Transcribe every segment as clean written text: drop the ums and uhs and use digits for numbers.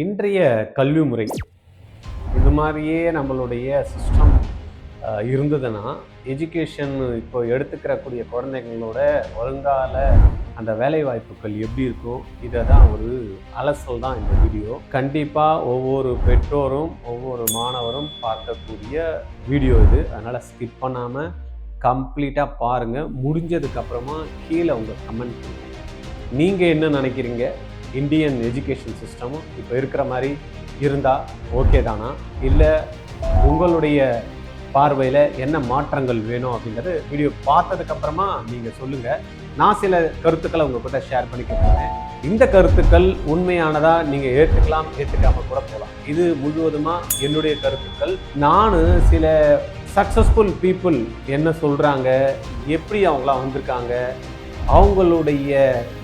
இன்றைய கல்வி முறை இது மாதிரியே நம்மளுடைய சிஸ்டம் இருந்ததுன்னா எஜுகேஷன் இப்போ எடுத்துக்கிறக்கூடிய குழந்தைங்களோட வருங்கால அந்த வேலை வாய்ப்புகள் எப்படி இருக்கும் இதை தான் ஒரு அலசல் தான் இந்த வீடியோ. கண்டிப்பாக ஒவ்வொரு பெற்றோரும் ஒவ்வொரு மாணவரும் பார்க்கக்கூடிய வீடியோ இது. அதனால் ஸ்கிப் பண்ணாமல் கம்ப்ளீட்டாக பாருங்கள். முடிஞ்சதுக்கப்புறமா கீழே உங்கள் கமெண்ட் பண்ணுங்கள். நீங்கள் என்ன நினைக்கிறீங்க? இந்தியன் எஜுகேஷன் சிஸ்டமும் இப்போ இருக்கிற மாதிரி இருந்தால் ஓகே தானா, இல்லை உங்களுடைய பார்வையில் என்ன மாற்றங்கள் வேணும் அப்படிங்கிறது வீடியோ பார்த்ததுக்கப்புறமா நீங்கள் சொல்லுங்கள். நான் சில கருத்துக்களை உங்கள்கிட்ட ஷேர் பண்ணிக்க போகிறேன். இந்த கருத்துக்கள் உண்மையானதாக நீங்கள் ஏற்றுக்கலாம், ஏற்றுக்காமல் கூட போகலாம். இது முழுவதுமாக என்னுடைய கருத்துக்கள். நான் சில சக்ஸஸ்ஃபுல் பீப்புள் என்ன சொல்கிறாங்க, எப்படி அவங்களாம் வந்திருக்காங்க, அவங்களுடைய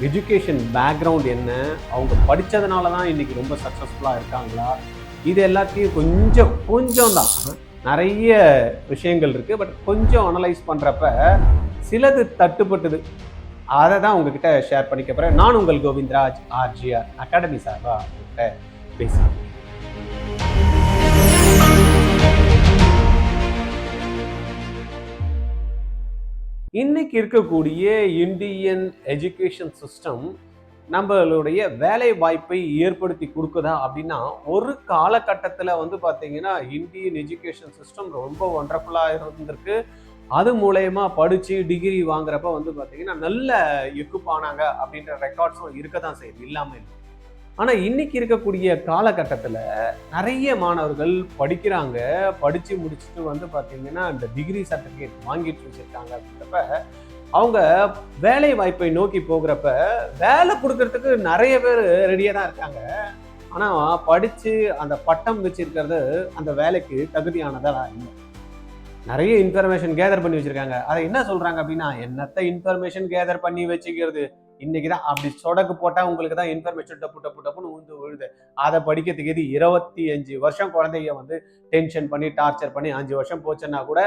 எஜுகேஷன் பேக்ரவுண்ட் என்ன, அவங்க படித்ததுனால தான் இன்றைக்கி ரொம்ப சக்ஸஸ்ஃபுல்லாக இருக்காங்களா, இது எல்லாத்தையும் கொஞ்சம் தான், நிறைய விஷயங்கள் இருக்குது. பட் கொஞ்சம் அனலைஸ் பண்ணுறப்ப சிலது தட்டுப்பட்டது, அதை தான் உங்ககிட்ட ஷேர் பண்ணிக்க போகிறேன். நான் உங்கள் கோவிந்தராஜ், ஆர்ஜிஆர் அகாடமி சார்பாக உங்கள்கிட்ட பேசுகிறேன். இன்னைக்கு இருக்கக்கூடிய இந்தியன் எஜுகேஷன் சிஸ்டம் நம்மளுடைய வேலை வாய்ப்பை ஏற்படுத்தி கொடுக்குதா அப்படின்னா, ஒரு காலகட்டத்தில் வந்து பார்த்தீங்கன்னா இந்தியன் எஜுகேஷன் சிஸ்டம் ரொம்ப ஒண்டர்ஃபுல்லாக இருந்திருக்கு. அது மூலயமா படித்து டிகிரி வாங்குறப்ப வந்து பார்த்தீங்கன்னா நல்ல எக்யூப் ஆனாங்க அப்படின்ற ரெக்கார்ட்ஸும் இருக்க தான் செய்யுது, இல்லாமல் இல்லை. ஆனால் இன்னைக்கு இருக்கக்கூடிய காலகட்டத்தில் நிறைய மாணவர்கள் படிக்கிறாங்க, படித்து முடிச்சுட்டு வந்து பார்த்தீங்கன்னா இந்த டிகிரி சர்டிஃபிகேட் வாங்கிட்டு வச்சுருக்காங்க. அப்படின்றப்ப அவங்க வேலை வாய்ப்பை நோக்கி போகிறப்ப வேலை கொடுக்கறதுக்கு நிறைய பேர் ரெடியாக தான் இருக்காங்க. ஆனால் படித்து அந்த பட்டம் வச்சிருக்கிறது அந்த வேலைக்கு தகுதியானதாக இல்லை. நிறைய இன்ஃபர்மேஷன் கேதர் பண்ணி வச்சிருக்காங்க. அதை என்ன சொல்றாங்க அப்படின்னா, என்னத்த இன்ஃபர்மேஷன் கேதர் பண்ணி வச்சுக்கிறது, இன்னைக்கு தான் அப்படி சொடக்கு போட்டா உங்களுக்கு தான் இன்ஃபர்மேஷன் டப்புன்னு விழுது. அதை படிக்கிறதுக்கு இது 25 வருஷம் குழந்தைய வந்து டென்ஷன் பண்ணி டார்ச்சர் பண்ணி 5 வருஷம் போச்சுன்னா கூட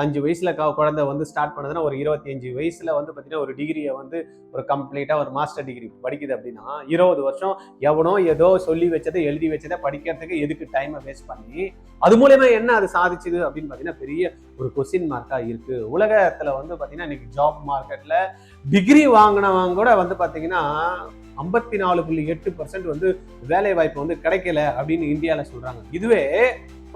5 வயசுல குழந்தை வந்து ஸ்டார்ட் பண்ணதுன்னா ஒரு 25 வயசுல வந்து பார்த்தீங்கன்னா ஒரு டிகிரியை வந்து ஒரு கம்ப்ளீட்டாக ஒரு மாஸ்டர் டிகிரி படிக்குது அப்படின்னா 20 வருஷம் எவனோ ஏதோ சொல்லி வச்சதை எழுதி வச்சதை படிக்கிறதுக்கு எதுக்கு டைமை வேஸ்ட் பண்ணி அது மூலயமா என்ன அது சாதிச்சுது அப்படின்னு பார்த்தீங்கன்னா பெரிய ஒரு கொஸ்டின் மார்க்காக இருக்கு. உலகத்தில் வந்து பார்த்தீங்கன்னா இன்னைக்கு ஜாப் மார்க்கெட்டில் டிகிரி வாங்கினவங்க கூட வந்து பார்த்தீங்கன்னா 54.8% வந்து வேலை வாய்ப்பு வந்து கிடைக்கல அப்படின்னு இந்தியாவில் சொல்றாங்க. இதுவே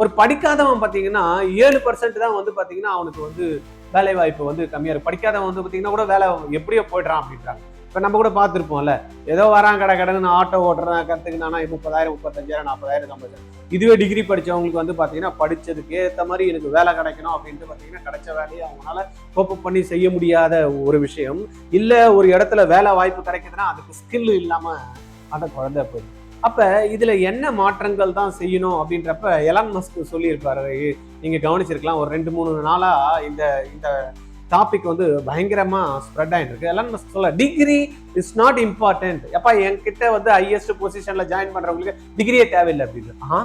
ஒரு படிக்காதவன் பார்த்தீங்கன்னா 7% தான் வந்து பார்த்தீங்கன்னா அவனுக்கு வந்து வேலை வாய்ப்பு வந்து கம்மியாக இருக்கு. படிக்காதவன் வந்து பார்த்தீங்கன்னா கூட வேலை எப்படியோ போயிடுறான் அப்படின்றாங்க. இப்போ நம்ம கூட பார்த்துருப்போம்ல, ஏதோ வரான் கடன்னு ஆட்டோ ஓட்டுறேன் கற்றுக்குனானா 30,000 35,000 40,000 சம்பளம். இதுவே டிகிரி படித்தவங்களுக்கு வந்து பார்த்தீங்கன்னா படித்ததுக்கு ஏற்ற மாதிரி எனக்கு வேலை கிடைக்கணும் அப்படின்ட்டு பார்த்தீங்கன்னா கிடைச்ச வேலையை அவங்களால கோப்பப் பண்ணி செய்ய முடியாத ஒரு விஷயம். இல்லை ஒரு இடத்துல வேலை வாய்ப்பு கிடைக்குதுன்னா அதுக்கு ஸ்கில் இல்லாமல் அந்த குழந்தை போயிடும். அப்போ இதில் என்ன மாற்றங்கள் தான் செய்யணும் அப்படின்றப்ப எலான் மஸ்க் சொல்லியிருப்பாரு. நீங்கள் கவனிச்சிருக்கலாம், ஒரு 2-3 நாளாக இந்த டாபிக் வந்து பயங்கரமாக ஸ்ப்ரெட் ஆகிட்டு இருக்கு. எலான் மஸ்க் சொல்ல, டிகிரி இஸ் நாட் இம்பார்ட்டன்ட். எப்பா என்கிட்ட வந்து ஹையஸ்ட் பொசிஷனில் ஜாயின் பண்ணுறவங்களுக்கு டிகிரியே தேவையில்லை அப்படின்னு.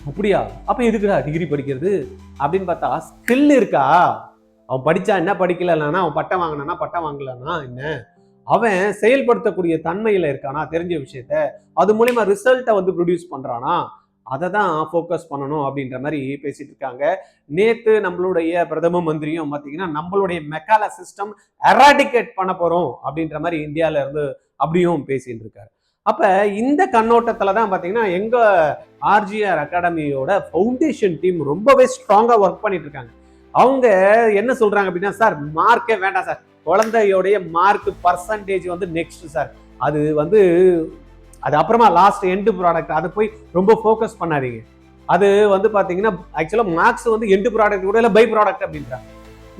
அப்படியா? அப்போ எதுக்குடா டிகிரி படிக்கிறது அப்படின்னு பார்த்தா, ஸ்கில் இருக்கா? அவன் படித்தா என்ன, படிக்கலன்னா அவன் பட்டம் வாங்கினானா பட்டம் வாங்கலன்னா என்ன, அவன் செயல்படுத்தக்கூடிய தன்மையில் இருக்கானா, தெரிஞ்ச விஷயத்த அது மூலயமா ரிசல்ட்டை வந்து ப்ரொடியூஸ் பண்ணுறானா, அதை தான் ஃபோக்கஸ் பண்ணணும் அப்படின்ற மாதிரி பேசிட்டு இருக்காங்க. நேற்று நம்மளுடைய பிரதம மந்திரியும் பார்த்தீங்கன்னா நம்மளுடைய மெக்கால சிஸ்டம் எராடிகேட் பண்ண போகிறோம் அப்படின்ற மாதிரி இந்தியாவில இருந்து அப்படியும் பேசிட்டு இருக்காரு. அப்போ இந்த கண்ணோட்டத்தில் தான் பார்த்தீங்கன்னா எங்கள் ஆர்ஜிஆர் அகாடமியோட ஃபவுண்டேஷன் டீம் ரொம்பவே ஸ்ட்ராங்காக ஒர்க் பண்ணிட்டு இருக்காங்க. அவங்க என்ன சொல்கிறாங்க அப்படின்னா, சார் மார்க்கே வேண்டாம் சார், குழந்தையோடைய மார்க் பர்சன்டேஜ் வந்து நெக்ஸ்ட் சார், அது வந்து அது அப்புறமா லாஸ்ட் எண்டு ப்ராடக்ட், அதை போய் ரொம்ப ஃபோக்கஸ் பண்ணாதீங்க. அது வந்து பார்த்தீங்கன்னா ஆக்சுவலாக மார்க்ஸ் வந்து எண்டு ப்ராடக்ட் கூட இல்லை, பை ப்ராடக்ட் அப்படின்றாங்க.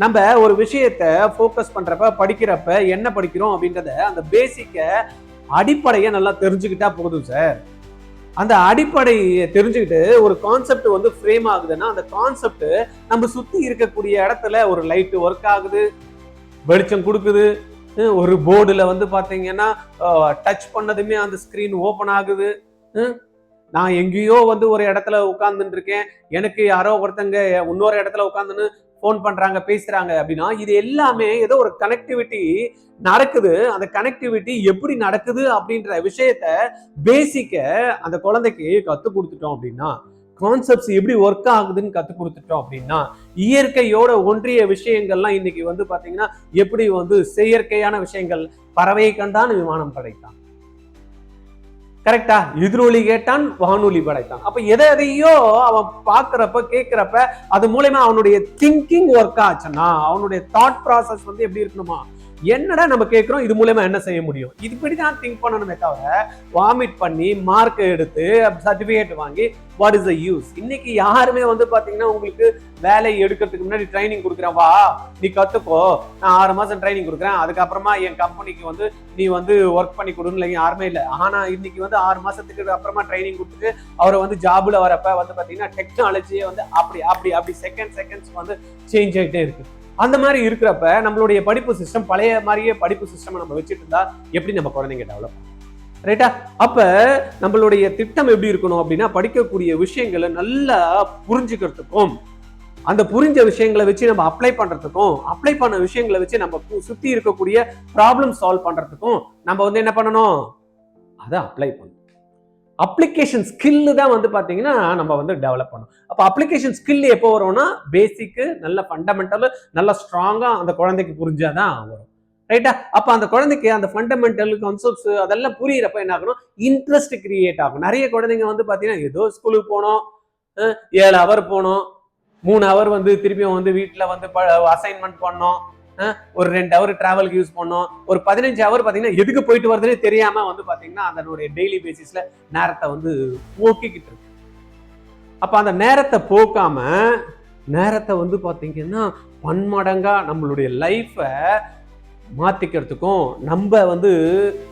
நம்ம ஒரு விஷயத்த ஃபோக்கஸ் பண்ணுறப்ப படிக்கிறப்ப என்ன படிக்கிறோம் அப்படின்றத அந்த பேசிக்கை அடிப்படையை நல்லா தெரிஞ்சுக்கிட்டா போதும் சார். அந்த அடிப்படையை தெரிஞ்சுக்கிட்டு ஒரு கான்செப்ட் வந்து ஃப்ரேம் ஆகுதுன்னா அந்த கான்செப்ட் நம்ம சுற்றி இருக்கக்கூடிய இடத்துல ஒரு லைட்டு ஒர்க் ஆகுது, வெளிச்சம் கொடுக்குது, ஒரு போர்டில் வந்து பார்த்தீங்கன்னா டச் பண்ணதுமே அந்த ஸ்க்ரீன் ஓப்பன் ஆகுது. நான் எங்கேயோ வந்து ஒரு இடத்துல உட்காந்துட்டு இருக்கேன், எனக்கு யாரோ ஒருத்தங்க இன்னொரு இடத்துல உட்காந்துன்னு ஃபோன் பண்றாங்க, பேசுறாங்க அப்படின்னா இது எல்லாமே ஏதோ ஒரு கனெக்டிவிட்டி நடக்குது. அந்த கனெக்டிவிட்டி எப்படி நடக்குது அப்படின்ற விஷயத்த பேசிக்க அந்த குழந்தைக்கு கத்து கொடுத்துட்டோம் அப்படின்னா, கான்செப்ட்ஸ் எப்படி ஒர்க் ஆகுதுன்னு கத்து கொடுத்துட்டோம் அப்படின்னா, இயற்கையோட ஒன்றிய விஷயங்கள்லாம் இன்னைக்கு வந்து பாத்தீங்கன்னா எப்படி வந்து செயற்கையான விஷயங்கள், பறவை கண்டான் விமானம் படைத்தான், கரெக்டா? எதிரொலி கேட்டான் வானொலி படைத்தான். அப்ப எதையோ அவன் பாக்குறப்ப கேட்கிறப்ப அது மூலமா அவனுடைய திங்கிங் ஒர்க் ஆச்சுன்னா, அவனுடைய தாட் ப்ராசஸ் வந்து எப்படி இருக்கணுமா, என்னடா நம்ம கேட்கிறோம், இது மூலமா என்ன செய்ய முடியும், இப்படிதான் திங்க் பண்ணணுமே தவிர வாமிட் பண்ணி மார்க் எடுத்து சர்டிபிகேட் வாங்கி வாட் இஸ் த யூஸ். இன்னைக்கு யாருமே வந்து பாத்தீங்கன்னா உங்களுக்கு வேலை எடுக்கிறதுக்கு முன்னாடி ட்ரைனிங் கொடுக்குறேன், வா நீ கத்துக்கோ, நான் 6 மாசம் ட்ரைனிங் கொடுக்குறேன், அதுக்கப்புறமா என் கம்பெனிக்கு வந்து நீ வந்து ஒர்க் பண்ணி கொடுன்னு யாருமே இல்லை. ஆனா இன்னைக்கு வந்து 6 மாசத்துக்கு அப்புறமா ட்ரைனிங் கொடுத்துட்டு அவரை வந்து ஜாப்ல வரப்ப வந்து பாத்தீங்கன்னா டெக்னாலஜியே வந்து அப்படி அப்படி அப்படி செகண்ட்ஸ் வந்து சேஞ்ச் ஆகிட்டே இருக்கு. அந்த மாதிரி இருக்கிறப்ப நம்மளுடைய படிப்பு சிஸ்டம் பழைய மாதிரியே படிப்பு சிஸ்டம் நம்ம வச்சுட்டு இருந்தா எப்படி நம்ம குழந்தைங்க டெவலப், ரைட்டா? அப்ப நம்மளுடைய திட்டம் எப்படி இருக்கணும் அப்படின்னா, படிக்கக்கூடிய விஷயங்களை நல்லா புரிஞ்சுக்கிறதுக்கும், அந்த புரிஞ்ச விஷயங்களை வச்சு நம்ம அப்ளை பண்றதுக்கும், அப்ளை பண்ண விஷயங்களை வச்சு நம்ம சுத்தி இருக்கக்கூடிய ப்ராப்ளம் சால்வ் பண்றதுக்கும் நம்ம வந்து என்ன பண்ணணும், அதை அப்ளை பண்ணணும். அப்ளிகேஷன் ஸ்கில் தான் வந்து பாத்தீங்கன்னா நம்ம வந்து டெவலப் பண்ணணும். அப்ப அப்ளிகேஷன் ஸ்கில் எப்போ வரும்னா, பேசிக்கு நல்ல ஃபண்டமெண்டல் நல்ல ஸ்ட்ராங்கா அந்த குழந்தைக்கு புரிஞ்சாதான் வரும், ரைட்டா? அப்ப அந்த குழந்தைக்கு அந்த ஃபண்டமெண்டல் கான்செப்ட்ஸ் அதெல்லாம் புரியிறப்ப என்ன ஆகணும், இன்ட்ரெஸ்ட் கிரியேட் ஆகும். நிறைய குழந்தைங்க வந்து பாத்தீங்கன்னா ஏதோ ஸ்கூலுக்கு போனோம், 7 ஹவர் போனோம், 3 ஹவர் வந்து திருப்பியும் வந்து வீட்டுல வந்து அசைன்மெண்ட் பண்ணோம், ஒரு 2 ஹவர் டிராவலுக்கு யூஸ் பண்ணோம், ஒரு 15 ஹவர் பாத்தீங்கன்னா எதுக்கு போயிட்டு வருதுன்னு தெரியாம வந்து பாத்தீங்கன்னா அதனுடைய டெய்லி பேசிஸ்ல நேரத்தை வந்து போக்கிக்கிட்டு இருக்கு. அப்ப அந்த நேரத்தை போக்காம நேரத்தை வந்து பாத்தீங்கன்னா பன்மடங்கா நம்மளுடைய லைஃப மாத்திக்கிறதுக்கும், நம்ம வந்து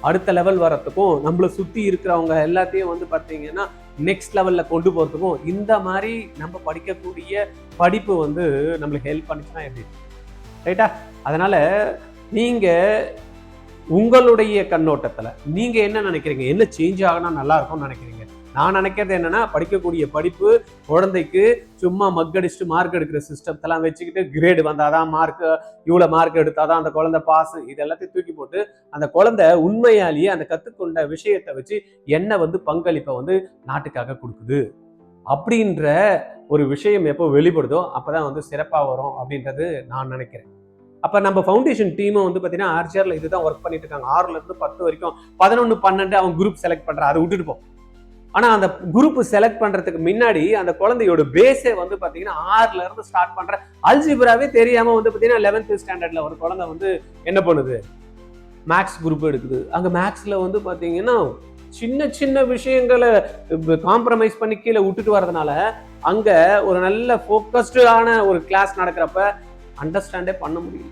அடுத்த லெவல் வர்றதுக்கும், நம்மளை சுத்தி இருக்கிறவங்க எல்லாத்தையும் வந்து பாத்தீங்கன்னா நெக்ஸ்ட் லெவல்ல கொண்டு போறதுக்கும் இந்த மாதிரி நம்ம படிக்கக்கூடிய படிப்பு வந்து நம்மளுக்கு ஹெல்ப் பண்ணிச்சுன்னா எப்படி, ரைட்டா? அதனால நீங்க உங்களுடைய கண்ணோட்டத்துல நீங்க என்ன நினைக்கிறீங்க, என்ன சேஞ்ச் ஆகினா நல்லா இருக்கும்னு நினைக்கிறீங்க? நான் நினைக்கிறது என்னன்னா, படிக்கக்கூடிய படிப்பு குழந்தைக்கு சும்மா மக்கடிச்சுட்டு மார்க் எடுக்கிற சிஸ்டத்தெல்லாம் வச்சுக்கிட்டு கிரேடு வந்தாதான் மார்க், இவ்வளவு மார்க் எடுத்தாதான் அந்த குழந்தை பாஸ், இது எல்லாத்தையும் தூக்கி போட்டு அந்த குழந்தை உண்மையாலேயே அந்த கத்துக்கொண்ட விஷயத்தை வச்சு என்ன வந்து பங்களிப்பை வந்து நாட்டுக்காக கொடுக்குது அப்படின்ற ஒரு விஷயம் எப்போ வெளிப்படுதோ அப்பதான் வந்து சிறப்பா வரும் அப்படின்றது நான் நினைக்கிறேன். அப்ப நம்ம ஃபவுண்டேஷன் டீமும் வந்து பாத்தீங்கன்னா ஆர்ஜிஆர்ல இதுதான் ஒர்க் பண்ணிட்டு இருக்காங்க. 6ல இருந்து 10 வரைக்கும் 11, 12 அவன் குரூப் செலக்ட் பண்ற, அதை விட்டுட்டு போ. ஆனா அந்த குரூப் செலக்ட் பண்றதுக்கு முன்னாடி அந்த குழந்தையோட பேஸே வந்து பாத்தீங்கன்னா 6ல இருந்து ஸ்டார்ட் பண்ற அல்ஜிப்ராவே தெரியாம வந்து பாத்தீங்கன்னா 11th ஸ்டாண்டர்ட்ல ஒரு குழந்தை வந்து என்ன பண்ணுது, மேக்ஸ் குரூப் எடுக்குது. அங்க மேக்ஸ்ல வந்து பாத்தீங்கன்னா சின்ன சின்ன விஷயங்களை காம்ப்ரமைஸ் பண்ணி கீழே விட்டுட்டு வர்றதுனால அங்க ஒரு நல்ல ஃபோக்கஸ்டான ஒரு கிளாஸ் நடக்கிறப்ப அண்டர்ஸ்டாண்டே பண்ண முடியல.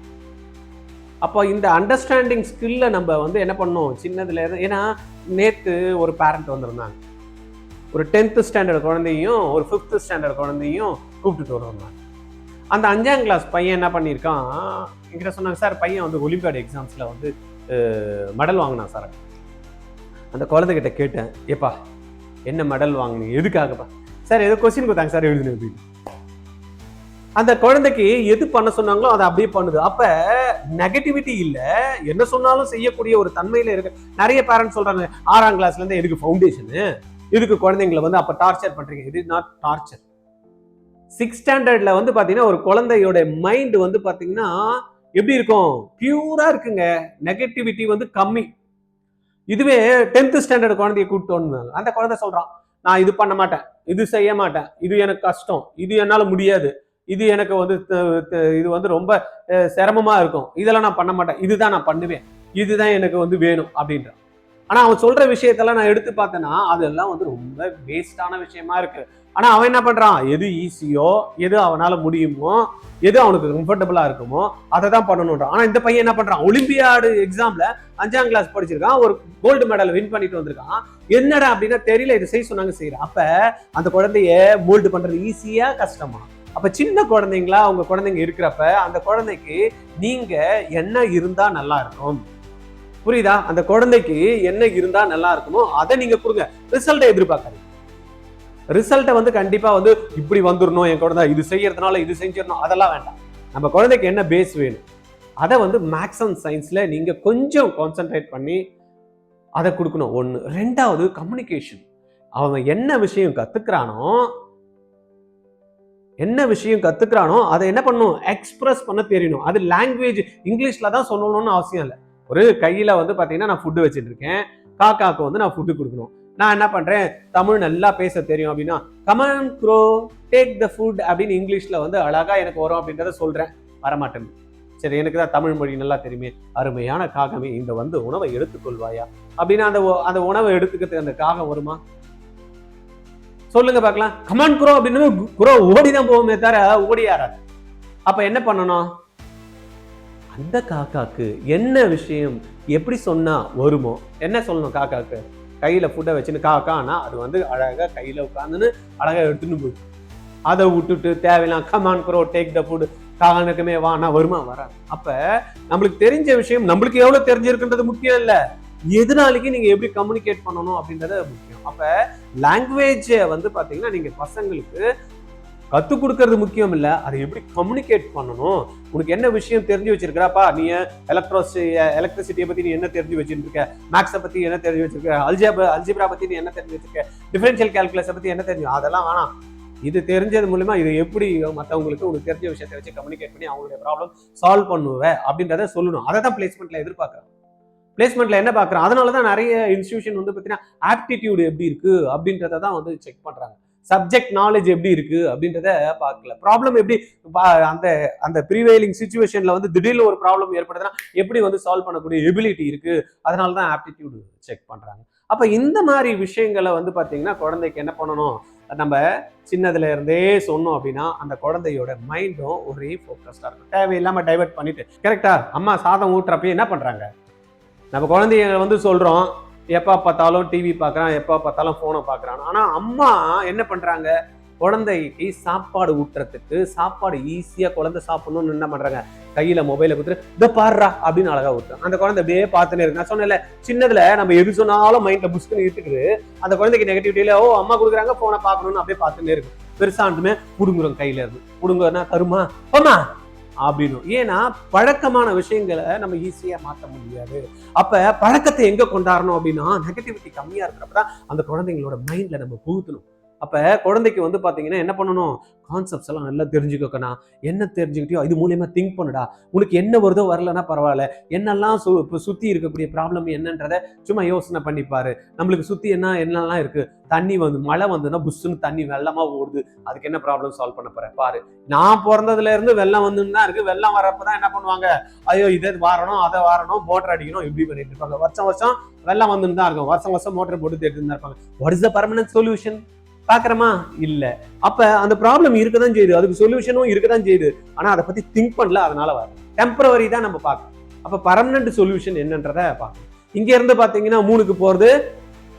அப்போ இந்த அண்டர்ஸ்டாண்டிங் ஸ்கில்ல நம்ம வந்து என்ன பண்ணோம் சின்னதுல இருந்து. ஏன்னா நேத்து ஒரு பேரண்ட் வந்திருந்தாங்க, ஒரு 10th ஸ்டாண்டர்ட் குழந்தையும் ஒரு 5th ஸ்டாண்டர்ட் குழந்தையும் கூப்பிட்டுட்டு வருவாங்க. அந்த 5ஆம் கிளாஸ் பையன் என்ன பண்ணியிருக்கான், என்கிட்ட சொன்னாங்க, சார் பையன் வந்து ஒலிம்பியாட் எக்ஸாம்ஸ்ல வந்து மெடல் வாங்கினான் சார். அந்த குழந்தைகிட்ட கேட்டேன், ஏப்பா என்ன மெடல் வாங்கினீங்க, எதுக்காகப்பா? சார் ஏதோ கொஸ்டின் கொடுத்தாங்க சார் எழுதுனேன் அப்படின்னு. அந்த குழந்தைக்கு எது பண்ண சொன்னாங்களோ அதை அப்படியே பண்ணுது. அப்ப நெகட்டிவிட்டி இல்ல, என்ன சொன்னாலும் செய்யக்கூடிய ஒரு தன்மையில இருக்கு. நிறைய பேரண்ட்ஸ் சொல்றாங்க 6ஆம் கிளாஸ்ல இருந்து எதுக்கு ஃபவுண்டேஷனு, எதுக்கு குழந்தைங்களை வந்து அப்ப டார்ச்சர் பண்றீங்க. இது நாட் டார்ச்சர். 6th ஸ்டாண்டர்ட்ல வந்து பாத்தீங்கன்னா ஒரு குழந்தையோட மைண்ட் வந்து பாத்தீங்கன்னா எப்படி இருக்கும், பியூரா இருக்குங்க, நெகட்டிவிட்டி வந்து கம்மி. இதுவே 10th ஸ்டாண்டர்ட் குழந்தைய கூப்பிட்டு அந்த குழந்தை சொல்றான், நான் இது பண்ண மாட்டேன், இது செய்ய மாட்டேன், இது எனக்கு கஷ்டம், இது என்னால முடியாது, இது எனக்கு வந்து இது வந்து ரொம்ப சிரமமா இருக்கும், இதெல்லாம் நான் பண்ண மாட்டேன், இதுதான் நான் பண்ணுவேன், இதுதான் எனக்கு வந்து வேணும் அப்படின்றான். ஆனா அவன் சொல்ற விஷயத்தெல்லாம் நான் எடுத்து பார்த்தேன்னா அதெல்லாம் வந்து ரொம்ப வேஸ்டான விஷயமா இருக்கு. ஆனா அவன் என்ன பண்றான், எது ஈஸியோ, எது அவனால முடியுமோ, எது அவனுக்கு கம்ஃபர்டபுளா இருக்குமோ அதை தான் பண்ணணும்ன்றான். ஆனா இந்த பையன் என்ன பண்றான், ஒலிம்பியாடு எக்ஸாம்ல 5ஆம் கிளாஸ் படிச்சிருக்கான், ஒரு கோல்டு மெடல் வின் பண்ணிட்டு வந்திருக்கான். என்னடா அப்படின்னா தெரியல, இதை செய்ய சொன்னாங்க செய்யறான். அப்ப அந்த குழந்தைய மோல்டு பண்றது ஈஸியா கஷ்டமா? அப்ப சின்ன குழந்தைங்களா உங்க குழந்தைங்க இருக்கிறப்ப அந்த குழந்தைக்கு நீங்க என்ன இருந்தா நல்லா இருக்கும், புரியுதா? அந்த குழந்தைக்கு என்ன இருந்தா நல்லா இருக்குமோ அதை நீங்க கொடுங்க. ரிசல்ட்டை எதிர்பார்க்காது. ரிசல்ட்டை வந்து கண்டிப்பா வந்து இப்படி வந்துடணும், என் குழந்தை இது செய்யறதுனால இது செஞ்சிடணும், அதெல்லாம் வேண்டாம். நம்ம குழந்தைக்கு என்ன பேஸ் வேணும், அதை வந்து மேக்ஸ் அண்ட் சயின்ஸ்ல நீங்க கொஞ்சம் கான்சென்ட்ரேட் பண்ணி அதை கொடுக்கணும். ஒன்று. ரெண்டாவது கம்யூனிகேஷன். அவன் என்ன விஷயம் கத்துக்கிறானோ அதை என்ன பண்ணணும், எக்ஸ்பிரஸ் பண்ண தெரியணும். அது லாங்குவேஜ் இங்கிலீஷ்ல தான் சொல்லணும்னு அவசியம் இல்லை. ஒரு கையில வந்து பாத்தீங்கன்னா நான் ஃபுட்டு வச்சுட்டு இருக்கேன், காக்காக்கு வந்து நான் ஃபுட்டு கொடுக்கணும். நான் என்ன பண்றேன், தமிழ் நல்லா பேச தெரியும் அப்படின்னா come on grow take the food அப்படின்னு இங்கிலீஷ்ல வந்து அழகா எனக்கு வரும் அப்படின்றத சொல்றேன். வரமாட்டேன். சரி, எனக்கு தான் தமிழ் மொழி நல்லா தெரியுமே, அருமையான காகமே இந்த வந்து உணவை எடுத்துக்கொள்வாயா அப்படின்னா அந்த உணவை எடுத்துக்கிறதுக்கு அந்த காகம் வருமா? சொல்லுங்க பார்க்கலாம். கமான் குரோ அப்படின்னு குரோ ஓடிதான் போவோமே தவிர ஓடியாராது. அப்ப என்ன பண்ணணும், அந்த காக்காக்கு என்ன விஷயம் எப்படி சொன்னா வருமோ, என்ன சொல்லணும், காக்காக்கு கையில ஃபுட்டை வச்சுன்னு காக்கானா அது வந்து அழகா கையில உட்காந்துன்னு அழகா எடுத்துன்னு போயிடும். அதை விட்டுட்டு தேவையில்லாம் come on crow take the food காகனுக்குமே வானா வருமா? வராது. அப்ப நம்மளுக்கு தெரிஞ்ச விஷயம் நம்மளுக்கு எவ்வளவு தெரிஞ்சிருக்குன்றது முக்கியம் இல்ல, எதனாலைக்கு நீங்க எப்படி கம்யூனிகேட் பண்ணணும் அப்படின்றது முக்கியம். அப்ப லாங்குவேஜ் வந்து பாத்தீங்கன்னா நீங்க பசங்களுக்கு கத்துக் கொடுக்கறது முக்கியம் இல்ல, அதை எப்படி கம்யூனிகேட் பண்ணணும். உனக்கு என்ன விஷயம் தெரிஞ்சு வச்சிருக்காப்பா, நீ எலக்ட்ரிசிட்டியை பத்தி நீ என்ன தெரிஞ்சு வச்சிருக்க, மேக்ஸை பத்தி என்ன தெரிஞ்சு வச்சிருக்க, அல்ஜிப்ரா பத்தி நீ என்ன தெரிஞ்சு வச்சிருக்க, டிஃபரன்ஷியல் கால்குலஸை பத்தி என்ன தெரிஞ்சு, அதெல்லாம் வேணாம். இது தெரிஞ்சது மூலமா இது எப்படி மற்றவங்களுக்கு உங்களுக்கு தெரிஞ்ச விஷயத்தை வச்சு கம்யூனிகேட் பண்ணி அவங்களுடைய ப்ராப்ளம் சால்வ் பண்ணுவேன் அப்படின்றத சொல்லணும். அதை தான் பிளேஸ்மெண்ட்ல எதிர்பார்க்குறேன். பிளேஸ்மெண்ட்ல என்ன பார்க்குறோம், அதனாலதான் நிறைய இன்ஸ்டிடியூஷன் வந்து பார்த்தீங்கன்னா ஆப்டிடியூட் எப்படி இருக்கு அப்படின்றத தான் வந்து செக் பண்றாங்க. சப்ஜெக்ட் நாலேஜ் எப்படி இருக்கு அப்படின்றத பார்க்கல. ப்ராப்ளம் எப்படி அந்த அந்த ப்ரீவைலிங் சிச்சுவேஷன்ல வந்து திடீர்னு ஒரு ப்ராப்ளம் ஏற்படுதுன்னா எப்படி வந்து சால்வ் பண்ணக்கூடிய எபிலிட்டி இருக்கு, அதனால தான் ஆப்டிடியூட் செக் பண்றாங்க. அப்ப இந்த மாதிரி விஷயங்களை வந்து பாத்தீங்கன்னா குழந்தைக்கு என்ன பண்ணணும், நம்ம சின்னதுல இருந்தே சொன்னோம் அப்படின்னா அந்த குழந்தையோட மைண்டும் ஒரே ஃபோக்கஸ்டா இருக்கும். தேவையில்லாம டைவர்ட் பண்ணிட்டு கரெக்டா அம்மா சாதம் ஊட்டுறப்ப என்ன பண்றாங்க, நம்ம குழந்தைய வந்து சொல்றோம் எப்ப பார்த்தாலும் டிவி பார்க்கறான், எப்ப பார்த்தாலும் போனை பார்க்கறான். ஆனா அம்மா என்ன பண்றாங்க, குழந்தைக்கு சாப்பாடு ஊட்டுறதுக்கு சாப்பாடு ஈஸியா குழந்தை சாப்பிடணும்னு என்ன பண்றாங்க, கையில மொபைலை கொடுத்துட்டு இதை பாடுறா அப்படின்னு அழகா ஊட்டுறான். அந்த குழந்தை அப்படியே பார்த்துனே இருக்கு. நான் சொன்னேன்ல சின்னதுல நம்ம எது சொன்னாலும் மைண்ட்ல புஷ்குன்னு இழுத்துக்குது. அந்த குழந்தைக்கு நெகட்டிவிட்டியில ஓ அம்மா கொடுக்குறாங்க போனை பார்க்கணும்னு அப்படியே பார்த்துட்டே இருக்கு. பெருசாண்டுமே புடுங்குறோம், கையில இருந்து புடுங்குறனா தருமா போமா அப்படின்னு. ஏன்னா பழக்கமான விஷயங்களை நம்ம ஈஸியா மாற்ற முடியாது. அப்ப பழக்கத்தை எங்க கொண்டாடணும் அப்படின்னா நெகட்டிவிட்டி கம்மியா இருக்கிறப்பதான் அந்த குழந்தைங்களோட மைண்ட்ல நம்ம புகுத்தணும். அப்ப குழந்தைக்கு வந்து பாத்தீங்கன்னா என்ன பண்ணணும், கான்செப்ட்ஸ் எல்லாம் நல்லா தெரிஞ்சுக்கணும். என்ன தெரிஞ்சுக்கிட்டியோ இது மூலியமா திங்க் பண்ணுடா. உனக்கு என்ன வருதோ வரலன்னா பரவாயில்ல, என்னெல்லாம் சுத்தி இருக்கக்கூடிய ப்ராப்ளம் என்னன்றத சும்மா யோசனை பண்ணிப்பாரு. நம்மளுக்கு சுத்தி என்னெல்லாம் இருக்கு, தண்ணி வந்து மழை வந்துன்னா புஷ்ஷுன்னு தண்ணி வெள்ளமா ஓடுது, அதுக்கு என்ன ப்ராப்ளம் சால்வ் பண்ண போறேன் பாரு. நான் பிறந்ததுல இருந்து வெள்ளம் வந்துன்னு தான் இருக்கு. வெள்ளம் வரப்பதான் என்ன பண்ணுவாங்க, ஐயோ இதை வாரணும் அதை வாரணும் மோட்டர் அடிக்கணும் இப்படி பண்ணிட்டு இருப்பாங்க. வருஷம் வெள்ளம் வந்துன்னு தான் இருக்கும், வருஷம் மோட்டர் போட்டு தேடிட்டு தான் இருப்பாங்க. What is the permanent solution பாக்குறமா இல்ல. அப்ப அந்த ப்ராப்ளம் இருக்கதான் செய்யுது, அதுக்கு சொல்யூஷனும் இருக்கதான் செய்யுது. ஆனா அதை பத்தி திங்க் பண்ணல, அதனால வரும். டெம்பரவரி தான் நம்ம பார்க்கணும். அப்ப பர்மனன்ட் சொல்யூஷன் என்னன்றத பார்க்கணும். இங்க இருந்து பாத்தீங்கன்னா 3க்கு போறது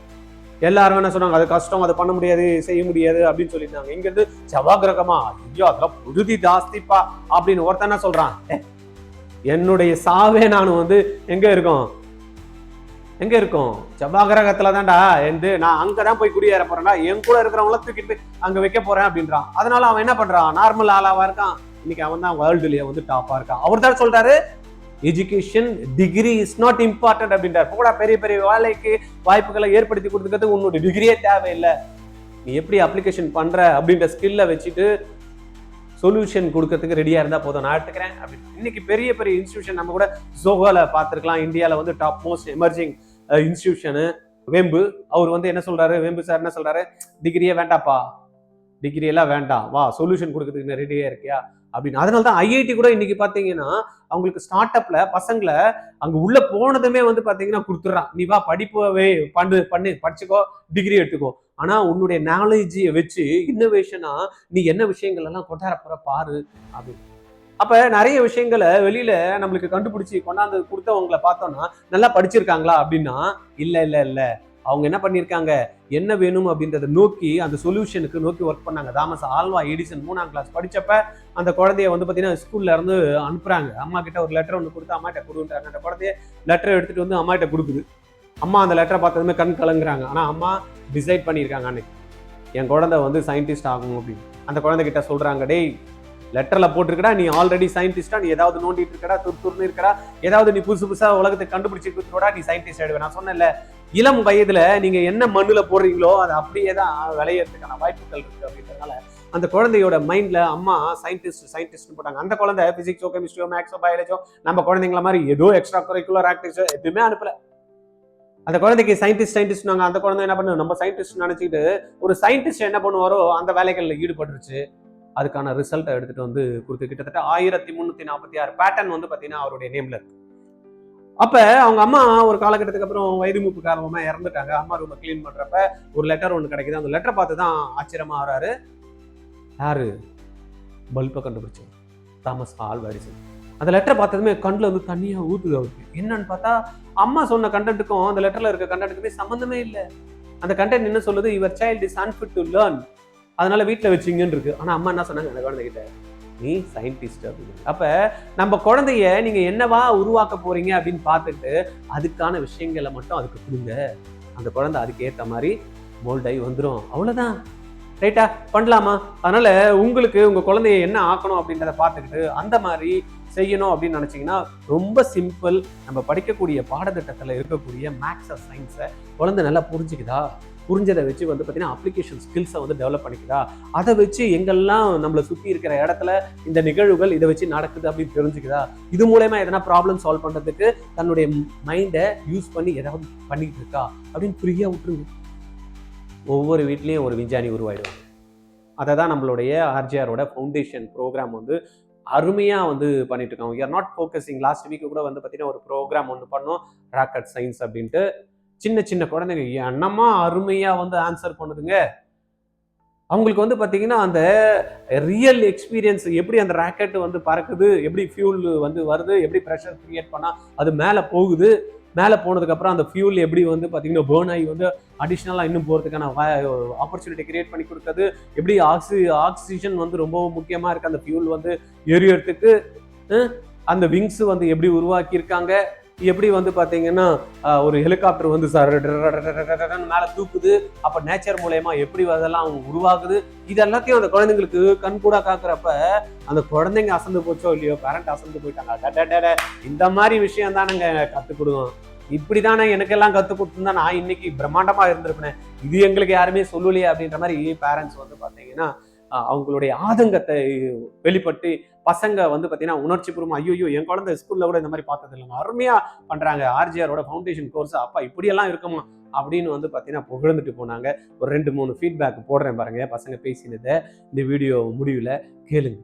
எல்லாரும் என்ன சொன்னாங்க, அது கஷ்டம், அது பண்ண முடியாது செய்ய முடியாது அப்படின்னு சொல்லிட்டாங்க. இங்க இருந்து செவ்வாய் கிரகமா, ஐயோ அதெல்லாம் புழுதி ஜாஸ்திப்பா அப்படின்னு ஒருத்தன் என்ன சொல்றான், என்னுடைய சாவே நான் வந்து எங்க இருக்கும் செவ்வாய் கிரகத்துல தான்டா என்று நான் அங்கதான் போய் குடியேற போறேன்டா, என் கூட இருக்கிறவங்கள தூக்கிட்டு போய் அங்க வைக்க போறேன் அப்படின்றான். அதனால அவன் என்ன பண்றான், நார்மல் ஆளாவா இருக்கான். இன்னைக்கு அவன் தான் வேர்ல்டுலயே வந்து டாப்பா இருக்கான். அவர் தான் சொல்றாரு education degree is not important அப்படின்றார். கூட பெரிய பெரிய வேலைக்கு வாய்ப்புகளை ஏற்படுத்தி கொடுத்துக்கிறதுக்கு உன்னோட டிகிரியே தேவையில்லை, நீ எப்படி அப்ளிகேஷன் பண்ற அப்படின்ற ஸ்கில்ல வச்சுட்டு சொல்யூஷன் கொடுக்கறதுக்கு ரெடியா இருந்தா போதும், நான் எடுத்துக்கிறேன் அப்படின்னு. இன்னைக்கு பெரிய பெரிய இன்ஸ்டிடியூஷன் நம்ம கூட ஜோஹோல பார்த்துருக்கலாம். இந்தியாவில் வந்து டாப் மோஸ்ட் எமர்ஜிங் இன்ஸ்டிடியூஷனு வேம்பு. அவர் வந்து என்ன சொல்றாரு, வேம்பு சார் என்ன சொல்றாரு, டிகிரியே வேண்டாப்பா, டிகிரி எல்லாம் வேண்டாம், வா சொல்யூஷன் கொடுக்கறதுக்கு ரெடியா இருக்கியா அப்படின்னு. அதனால தான் ஐஐடி கூட இன்னைக்கு பாத்தீங்கன்னா அவங்களுக்கு ஸ்டார்ட் அப்ல பசங்களை அங்க உள்ள போனதுமே வந்து பாத்தீங்கன்னா கொடுத்துட்றான், நீ வா படிப்பவே பண்ணு படிச்சுக்கோ, டிகிரி எடுத்துக்கோ. ஆனா உன்னுடைய நாலேஜை வச்சு இன்னோவேஷனா நீ என்ன விஷயங்கள் எல்லாம் கொண்டாட போற பாரு அப்படின்னு. அப்ப நிறைய விஷயங்களை வெளியில நம்மளுக்கு கண்டுபிடிச்சி கொண்டாந்து கொடுத்தவங்களை பார்த்தோம்னா நல்லா படிச்சிருக்காங்களா அப்படின்னா இல்ல அவங்க என்ன பண்ணிருக்காங்க, என்ன வேணும் அப்படின்றத நோக்கி அந்த சொல்யூஷனுக்கு நோக்கி ஒர்க் பண்ணாங்க. தாமஸ் ஆல்வா எடிசன் 3ஆம் கிளாஸ் படிச்சப்ப அந்த குழந்தைய வந்து பாத்தீங்கன்னா ஸ்கூல்ல இருந்து அனுப்புறாங்க. அம்மா கிட்ட ஒரு லெட்டர் ஒன்று கொடுத்து அம்மா கிட்ட கொடுன்றாங்க. அந்த குழந்தைய லெட்டர் எடுத்துட்டு வந்து அம்மா கிட்ட கொடுக்குது. அம்மா அந்த லெட்டரை பார்த்ததுமே கண் கலங்குறாங்க. ஆனா அம்மா டிசைட் பண்ணியிருக்காங்க, அன்னைக்கு என் குழந்தை வந்து சயின்டிஸ்ட் ஆகும் அப்படின்னு. அந்த குழந்தைகிட்ட சொல்றாங்க, டேய் லெட்டர்ல போட்டிருக்கடா நீ ஆல்ரெடி சயின்டிஸ்டா, நீ ஏதாவது நோண்டிட்டு இருக்கடா, துருன்னு இருக்கடா, ஏதாவது நீ புதுசு புதுசா உலகத்தை கண்டுபிடிச்சிருக்கா, நீ சயின்டிஸ்ட் ஆயிடுவேன். நான் சொன்னேன்ல, இளம் வயதுல நீங்க என்ன மண்ணுல போடுறீங்களோ அது அப்படியே தான் விளையறதுக்கான வாய்ப்புகள் இருக்கு அப்படின்றதுனால அந்த குழந்தையோட மைண்ட்ல அம்மா சயின்டிஸ்ட் போட்டாங்க. அந்த குழந்தை பிசிக்ஸோ கெமிஸ்ட்ரியோ மேக்ஸோ பயாலஜியோ நம்ம குழந்தைங்கள மாதிரி ஏதோ எக்ஸ்ட்ரா கரிக்குலர் ஆக்டிவிட்டிஸ் எதுவுமே அனுப்பல. அந்த குழந்தைக்கு சயின்டிஸ்ட் நாங்க அந்த குழந்தை என்ன பண்ணு நம்ம சயின்டிஸ்ட் நினைச்சிட்டு ஒரு சயின்டிஸ்ட் என்ன பண்ணுவாரோ அந்த வேலைகள்ல ஈடுபட்டுருச்சு. அதுக்கான ரிசல்ட்டை எடுத்துட்டு வந்து கொடுத்து கிட்டத்தட்ட 1346 பேட்டர்ன் வந்து பாத்தீங்கன்னா அவருடைய நேம்ல இருக்கு. அப்ப அவங்க அம்மா ஒரு காலகட்டத்துக்கு அப்புறம் வயது மூப்பு காரணமா இறந்துட்டாங்க. அம்மா ரூமை கிளீன் பண்றப்ப ஒரு லெட்டர் ஒன்று கிடைக்குது. அந்த லெட்டர் பார்த்து தான் ஆச்சரியமா வராரு. யாரு? பல்பை கண்டுபிடிச்சது தாமஸ் ஆல்வா எடிசன். அந்த லெட்டரை பார்த்ததுமே கண்ணில் வந்து தண்ணியா ஊத்துது அவருக்கு. என்னன்னு பார்த்தா அம்மா சொன்ன கண்டென்ட்டுக்கும் அந்த லெட்டர்ல இருக்க கண்டென்ட்டுக்குமே சம்பந்தமே இல்லை. அந்த கண்டென்ட் என்ன சொல்லுது? Your child is unfit to learn, அதனால வீட்டில் வச்சிங்கன்னு இருக்கு. ஆனா அம்மா என்ன சொன்னாங்க அந்த குழந்தைகிட்ட? நீ சயின்டிஸ்ட் அப்படின்னு. அப்ப நம்ம குழந்தைய நீங்க என்னவா உருவாக்க போறீங்க அப்படின்னு பார்த்துட்டு அதுக்கான விஷயங்களை மட்டும் அதுக்கு கொடுங்க. அந்த குழந்தை அதுக்கு ஏற்ற மாதிரி மோல்டாகி வந்துடும். அவ்வளவுதான். ரைட்டா? பண்ணலாமா? அதனால உங்களுக்கு உங்க குழந்தைய என்ன ஆக்கணும் அப்படின்றத பார்த்துக்கிட்டு அந்த மாதிரி செய்யணும் அப்படின்னு நினைச்சீங்கன்னா ரொம்ப சிம்பிள். நம்ம படிக்கக்கூடிய பாடத்திட்டத்தில் இருக்கக்கூடிய மேக்ஸ் சயின்ஸை குழந்தை நல்லா புரிஞ்சுக்குதா, புரிஞ்சதை வச்சு வந்து பார்த்தீங்கன்னா அப்ளிகேஷன் ஸ்கில்ஸை வந்து டெவலப் பண்ணிக்குதா, அதை வச்சு எங்கெல்லாம் நம்மளை சுற்றி இருக்கிற இடத்துல இந்த நிகழ்வுகள் இதை வச்சு நடக்குது அப்படின்னு தெரிஞ்சுக்குதா, இது மூலமா எதனா ப்ராப்ளம் சால்வ் பண்ணுறதுக்கு தன்னுடைய மைண்டை யூஸ் பண்ணி ஏதாவது பண்ணிட்டு இருக்கா அப்படின்னு ஃப்ரீயாக விட்டுருங்க. ஒவ்வொரு வீட்லேயும் ஒரு விஞ்ஞானி உருவாயிடுவாங்க. அதை தான் நம்மளுடைய ஆர்ஜிஆரோட ஃபவுண்டேஷன் ப்ரோக்ராம் வந்து அருமையாக வந்து பண்ணிட்டு இருக்காங்க. We are not focusing. Last வீக்கு கூட வந்து பார்த்தீங்கன்னா ஒரு ப்ரோக்ராம் ஒன்று பண்ணோம், ராக்கெட் சயின்ஸ் அப்படின்ட்டு. சின்ன சின்ன குழந்தைங்க என்னமா அருமையாக வந்து ஆன்சர் பண்ணுதுங்க. அவங்களுக்கு வந்து பார்த்தீங்கன்னா அந்த ரியல் எக்ஸ்பீரியன்ஸ், எப்படி அந்த ராக்கெட் வந்து பறக்குது, எப்படி ஃபியூல் வந்து வருது, எப்படி ப்ரெஷர் கிரியேட் பண்ணால் அது மேலே போகுது, மேலே போனதுக்கப்புறம் அந்த ஃபியூல் எப்படி வந்து பார்த்தீங்கன்னா பேர்ன் ஆகி வந்து அடிஷ்னலாக இன்னும் போகிறதுக்கான ஆப்பர்ச்சுனிட்டி கிரியேட் பண்ணி கொடுக்குறது, எப்படி ஆக்சிஜன் வந்து ரொம்ப முக்கியமாக இருக்குது அந்த ஃபியூல் வந்து எரியறதுக்கு, அந்த விங்ஸ் வந்து எப்படி உருவாக்கியிருக்காங்க, எப்படி வந்து பார்த்தீங்கன்னா ஒரு ஹெலிகாப்டர் வந்து மேலே தூக்குது, அப்போ நேச்சர் மூலயமா எப்படி அதெல்லாம் உருவாகுது, இது எல்லாத்தையும் அந்த குழந்தைங்களுக்கு கண் கூட காக்குறப்ப அந்த குழந்தைங்க அசந்து போச்சோ இல்லையோ, பேரண்ட் அசந்து போயிட்டாங்க. இந்த மாதிரி விஷயம் தான் நாங்கள் கற்றுக் கொடுவோம். இப்படிதானே எனக்கெல்லாம் கற்றுக் கொடுத்துருந்தா நான் இன்னைக்கு பிரம்மாண்டமா இருந்திருப்பேன், இது எங்களுக்கு யாருமே சொல்லலையே அப்படின்ற மாதிரி பேரண்ட்ஸ் வந்து பார்த்தீங்கன்னா அவங்களுடைய ஆதங்கத்தை வெளிப்பட்டு பசங்க வந்து பார்த்தீங்கன்னா உணர்ச்சி பூர்வமா ஐயோ என் குழந்தை ஸ்கூல்ல கூட இந்த மாதிரி பார்த்தது இல்லைங்க, அருமையா பண்றாங்க ஆர்ஜிஆரோட ஃபவுண்டேஷன் கோர்ஸ், அப்பா இப்படியெல்லாம் இருக்குமா அப்படின்னு வந்து பார்த்தீங்கன்னா புகழ்ந்துட்டு போனாங்க. ஒரு 2-3 ஃபீட்பேக் போடுறேன் பாருங்க, பசங்க பேசினதை இந்த வீடியோ முடிவில் கேளுங்க.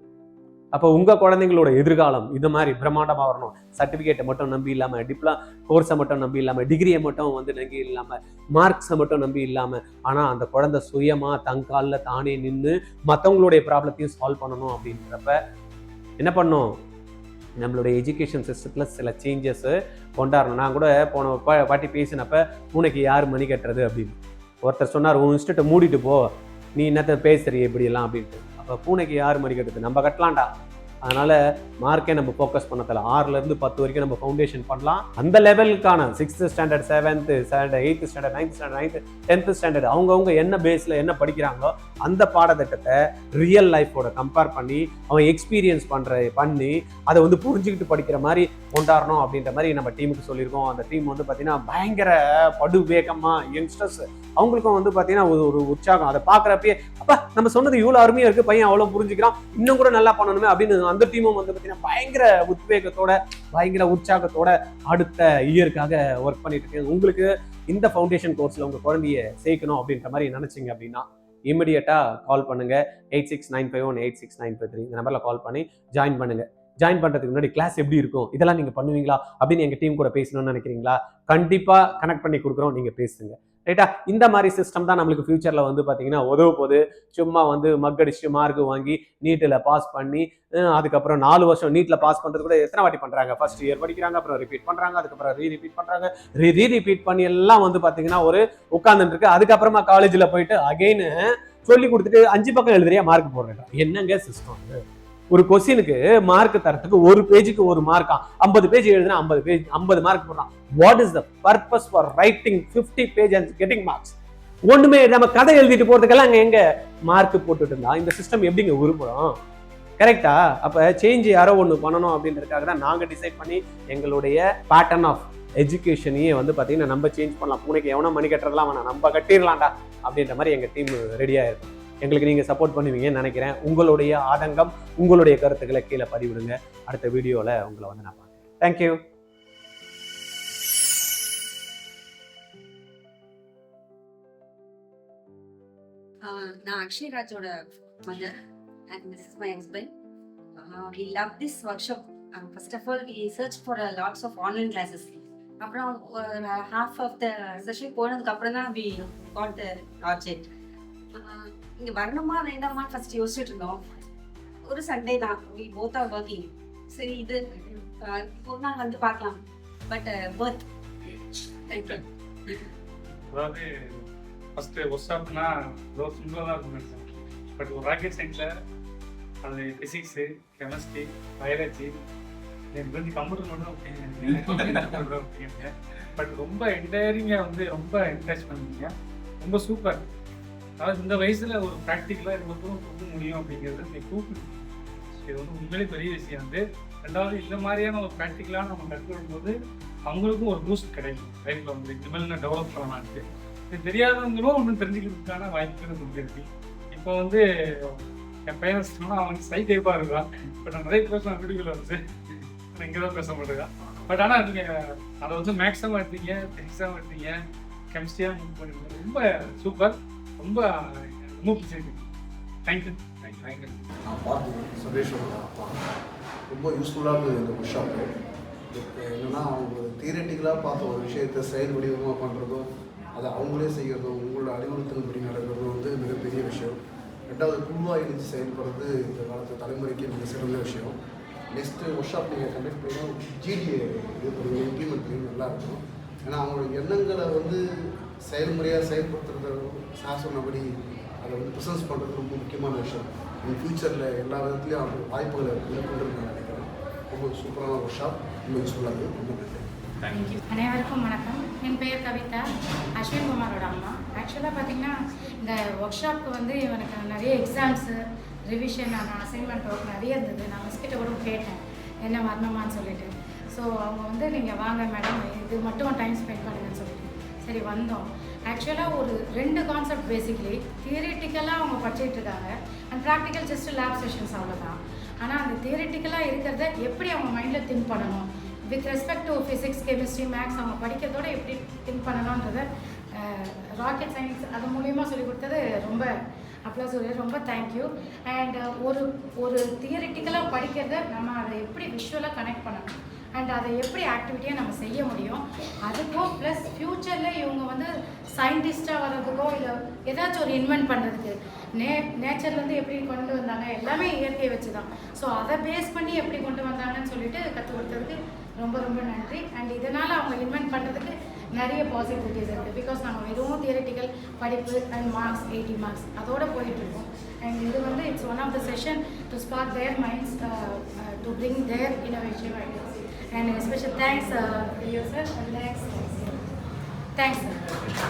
அப்போ உங்க குழந்தைங்களோட எதிர்காலம் இந்த மாதிரி பிரம்மாண்டமாக வரணும். சர்டிஃபிகேட்டை மட்டும் நம்பி இல்லாமல், கோர்ஸை மட்டும் நம்பி இல்லாமல், டிகிரியை மட்டும் வந்து நம்பி இல்லாமல், மார்க்ஸை மட்டும் நம்பி இல்லாமல், ஆனால் அந்த குழந்தை சுயமாக தங்காலில் தானே நின்று மற்றவங்களுடைய ப்ராப்ளத்தையும் சால்வ் பண்ணணும் அப்படின்றப்ப என்ன பண்ணும்? நம்மளுடைய எஜுகேஷன் சிஸ்டத்தில் சில சேஞ்சஸ் கொண்டாடணும். நான் கூட போன பாட்டி பேசினப்ப பூனைக்கு யார் மணி கட்டுறது அப்படின்னு ஒருத்தர் சொன்னார், உன் இன்ஸ்டியூட்டை மூடிட்டு போ, நீ என்னத்தை பேசுறிய இப்படியெல்லாம் அப்படின்ட்டு. அப்போ பூனைக்கு யார் மணி கட்டுறது? நம்ம கட்டலாம்டா. அதனால மார்க்கே நம்ம ஃபோக்கஸ் பண்ணதில்ல. 6லேருந்து 10 வரைக்கும் நம்ம ஃபவுண்டேஷன் பண்ணலாம். அந்த லெவலுக்கான 6th standard 7th standard 8th standard 9th standard 10th standard அவங்கவுங்க என்ன பேஸில் என்ன படிக்கிறாங்களோ அந்த பாடத்திட்டத்தை ரியல் லைஃபோட கம்பேர் பண்ணி அவன் எக்ஸ்பீரியன்ஸ் பண்ணி அதை வந்து புரிஞ்சுக்கிட்டு படிக்கிற மாதிரி கொண்டாடணும் அப்படின்ற மாதிரி நம்ம டீமுக்கு சொல்லியிருக்கோம். அந்த டீம் வந்து பார்த்தீங்கன்னா பயங்கர படுவேகமாக யங்ஸ்டர்ஸ் அவங்களுக்கும் வந்து பார்த்தீங்கன்னா ஒரு உற்சாகம். அதை பார்க்குறப்பே அப்பா நம்ம சொன்னது இவ்வளோ அருமையாக இருக்குது, பையன் அவ்வளோ புரிஞ்சுக்கிறான், இன்னும் கூட நல்லா பண்ணணுமே அப்படின்னு அந்த டீமும் வந்து பார்த்தீங்கன்னா பயங்கர உத்வேகத்தோட பயங்கர உற்சாகத்தோட அடுத்த இயருக்காக ஒர்க் பண்ணிட்டு இருக்கு. உங்களுக்கு இந்த ஃபவுண்டேஷன் கோர்ஸில் உங்கள் குழந்தைய சேர்க்கணும் அப்படின்ற மாதிரி நினைச்சிங்க அப்படின்னா இமிடியேட்டாக கால் பண்ணுங்க. 8695186953 இந்த நம்பரில் கால் பண்ணி ஜாயின் பண்ணுங்க. ஜாயின் பண்ணுறதுக்கு முன்னாடி கிளாஸ் எப்படி இருக்கும், இதெல்லாம் நீங்கள் பண்ணுவீங்களா அப்படின்னு எங்கள் டீம் கூட பேசணும்னு நினைக்கிறீங்களா? கண்டிப்பாக கனெக்ட் பண்ணி கொடுக்குறோம், நீங்கள் பேசுங்க. ரைட்டா? இந்த மாதிரி சிஸ்டம் தான் நம்மளுக்கு ஃபியூச்சரில் வந்து பார்த்தீங்கன்னா உதவ போது. சும்மா வந்து மக்கடிச்சு மார்க் வாங்கி நீட்டில் பாஸ் பண்ணி அதுக்கப்புறம் 4 வருஷம் நீட்டில் பாஸ் பண்ணுறது கூட எத்தனை வாட்டி பண்ணுறாங்க? ஃபர்ஸ்ட் இயர் படிக்கிறாங்க, அப்புறம் ரிப்பீட் பண்ணுறாங்க, அதுக்கப்புறம் ரீரிப்பீட் பண்ணுறாங்க, ரீரிப்பீட் பண்ணி எல்லாம் வந்து பார்த்தீங்கன்னா ஒரு உட்கார்ந்துட்டு இருக்கு. அதுக்கப்புறமா காலேஜில் போயிட்டு அகைன் சொல்லி கொடுத்துட்டு 5 பக்கம் எழுதுறியா மார்க் போடுறேன். என்னங்க சிஸ்டம் அது? ஒரு கொஸ்டினுக்கு மார்க் தரத்துக்கு ஒரு பேஜுக்கு ஒரு மார்க்கா, 50 பேஜ் எழுதுனா 50 மார்க் போடுறான். What is the purpose for writing 50 page and getting marks? ஒண்ணுமே நம்ம கதை எழுதிட்டு போறதுக்கெல்லாம் அங்க எங்க மார்க் போட்டுட்டு இருந்தா இந்த சிஸ்டம் எப்படிங்க உருப்படும்? கரெக்டா? அப்போ சேஞ்ச் யாரோ ஒன்று பண்ணணும் அப்படின்றதுக்காக தான் நாங்கள் டிசைட் பண்ணி எங்களுடைய பேட்டர்ன் ஆஃப் எஜுகேஷனையே வந்து பார்த்தீங்கன்னா நம்ம சேஞ்ச் பண்ணலாம். பூனைக்கு எவனோ மணி கட்டுறதுலாம் வேணாம், நம்ம கட்டிடலாம்டா அப்படின்ற மாதிரி எங்கள் டீம் ரெடியாக இருக்கும். எங்களுக்கு நீங்கள் சப்போர்ட் பண்ணுவீங்கன்னு நினைக்கிறேன். உங்களுடைய ஆதங்கம், உங்களுடைய கருத்துக்களை கீழே பதிவிடுங்க. அடுத்த வீடியோவில் உங்களை வந்து நான் பார்க்குறேன். தேங்க்யூ. நான் அக்ஷய் ராஜோட mother and this is my husband. We love this workshop. First of all, we searched for lots of online classes. அப்புறம் half of the session போனதுக்கு அப்புறம் தான் we got the project. இங்கே வரணுமா வேண்டாமா ஃபர்ஸ்ட் யோசிச்சுட்டு இருந்தோம். ஒரு சண்டே தான், we both are working. சரி இது ஒரு நாள் வந்து பார்க்கலாம். பட் பர்த் அதாவது ஃபர்ஸ்ட் ஒர்க்ஷாப்னா ஏதோ சிம்பிளாக தான் இருக்கும் நினைச்சேன். பட் ஒரு ராக்கெட் சயின்ஸில் அது ஃபிசிக்ஸு, கெமிஸ்ட்ரி, பயாலஜி, எனக்கு வந்து கம்ப்யூட்டர் மட்டும் அப்படிங்க. பட் ரொம்ப என்டையரிங்காக வந்து ரொம்ப என்கரேஜ் பண்ணுவீங்க. ரொம்ப சூப்பர். அதாவது இந்த வயசில் ஒரு ப்ராக்டிக்கலாக இது மட்டும் கொடுக்க முடியும் அப்படிங்கிறது இந்த கூப்பிடு. இது வந்து உண்மையிலே பெரிய விஷயம் வந்து. ரெண்டாவது இந்த மாதிரியான ஒரு ப்ராக்டிக்கலாக நம்ம கற்றுக்கும் போது அவங்களுக்கும் ஒரு பூஸ்ட் கிடைக்கும் லைஃப்பில் வந்து இனிமேல் நான் டெவலப் பண்ணலான்ட்டு. இது தெரியாதவங்களும் ஒன்றும் தெரிஞ்சுக்கிறதுக்கான வாய்ப்புகள் நமக்கு இருக்குது. இப்போ வந்து என் பையன் சொன்னால் அவனுக்கு சை டைப்பாக இருக்கான். பட் நான் நிறைய பேர் நான் வீடுகளில் வந்து நான் இங்கே தான் பேச மாட்டேங்கான். பட் ஆனால் நீங்கள் அதை வந்து மேக்ஸாகவும் எடுத்தீங்க, ஃபிசிக்ஸாகவும் எடுத்தீங்க, கெமிஸ்ட்ரியாக மூவ் பண்ணிருக்கீங்க. ரொம்ப சூப்பர். ரொம்ப ரொம்ப பிடிச்சிருக்கு. தேங்க்யூ. நான் பார்த்தேன் சுரேஷோட அப்பா ரொம்ப யூஸ்ஃபுல்லாக இருந்தது இந்த ஒர்க் ஷாப்பு. என்னென்னா அவங்க தியரட்டிக்கலாக பார்த்த ஒரு விஷயத்தை செயல் வடிவமாக பண்ணுறதும் அதை அவங்களே செய்கிறதும் உங்களோட அறிவுறுத்தல்படி நடக்கிறதும் வந்து மிகப்பெரிய விஷயம். ரெண்டாவது குழுவாக இணைந்து செயல்படுறது இந்த காலத்து தலைமுறைக்கு மிக சிறந்த விஷயம். நெக்ஸ்ட்டு ஒர்க் ஷாப் நீங்கள் கண்டக்ட் பண்ணால் ஜிடிஏ இது பண்ணி இம்ப்ளிமெண்ட் பண்ணி நல்லாயிருக்கும். ஏன்னா அவங்களோட எண்ணங்களை வந்து செயல்முறையாக செயல்படுத்துறத சார் சொன்னபடி அதை வந்து ப்ரெசன்ஸ் பண்ணுறது ரொம்ப முக்கியமான விஷயம். இந்த ஃப்யூச்சரில் எல்லா விதத்துலேயும் அவங்க வாய்ப்புகளை கொண்டு நான் நினைக்கிறேன். ரொம்ப சூப்பரான ஒர்க் ஷாப், ரொம்ப யூஸ்ஃபுல்லாக இருக்குது. ரொம்ப நன்றி. அனைவருக்கும் வணக்கம். என் பெயர் கவிதா, அஸ்வின் குமாரோட அம்மா. ஆக்சுவலாக பார்த்திங்கன்னா இந்த ஒர்க் ஷாப்புக்கு வந்து இவனுக்கு நிறைய எக்ஸாம்ஸு, ரிவிஷன், அசைன்மெண்ட் ஒர்க் நிறைய இருந்தது. நான் மிஸ்கிட்ட கூட கேட்டேன் என்ன வரணுமான்னு சொல்லிட்டு. ஸோ அவங்க வந்து நீங்கள் வாங்க மேடம், இது மட்டும் டைம் ஸ்பெண்ட் பண்ணுங்கன்னு சொல்லிட்டு சரி வந்தோம். ஆக்சுவலாக ஒரு 2 கான்செப்ட் பேசிக்லி தியரிட்டிக்கலாக அவங்க படிச்சுட்டு இருக்காங்க and practical just lab sessions அவ்வளோதான். ஆனால் அந்த தியரிட்டிக்கலாக இருக்கிறத எப்படி அவங்க மைண்டில் திங்க் பண்ணணும், with respect to physics, chemistry, maths அவங்க படிக்கிறதோட எப்படி திங்க் பண்ணணுன்றதை ராக்கெட் சயின்ஸ் அது மூலியமாக சொல்லிக் கொடுத்தது ரொம்ப அப்ளாஸ் சொல்லி ரொம்ப தேங்க்யூ. அண்ட் ஒரு தியரிட்டிக்கலாக படிக்கிறத நம்ம அதை எப்படி விஷுவலாக கனெக்ட் பண்ணணும் அண்ட் அதை எப்படி ஆக்டிவிட்டியாக நம்ம செய்ய முடியும், அதுக்கும் ப்ளஸ் ஃப்யூச்சரில் இவங்க வந்து சயின்டிஸ்டாக வர்றதுக்கோ இல்லை ஏதாச்சும் ஒரு இன்வென்ட் பண்ணுறதுக்கு நேச்சர்லேருந்து எப்படி கொண்டு வந்தாங்க, எல்லாமே இயற்கையை வச்சு தான். ஸோ அதை பேஸ் பண்ணி எப்படி கொண்டு வந்தாங்கன்னு சொல்லிட்டு கற்றுக் கொடுத்ததுக்கு ரொம்ப ரொம்ப நன்றி. அண்ட் இதனால் அவங்க இன்வென்ட் பண்ணுறதுக்கு நிறைய பாசிபிலிட்டிஸ் இருக்குது. பிகாஸ் நம்ம வெறும் தியரிட்டிக்கல் படிப்பு அண்ட் மார்க்ஸ் 80 மார்க்ஸ் அதோடு போயிட்டுருக்கோம். அண்ட் இது வந்து it's one of the session to spark their minds to bring their innovative ideas. And a special thanks, you sir, and thanks, sir.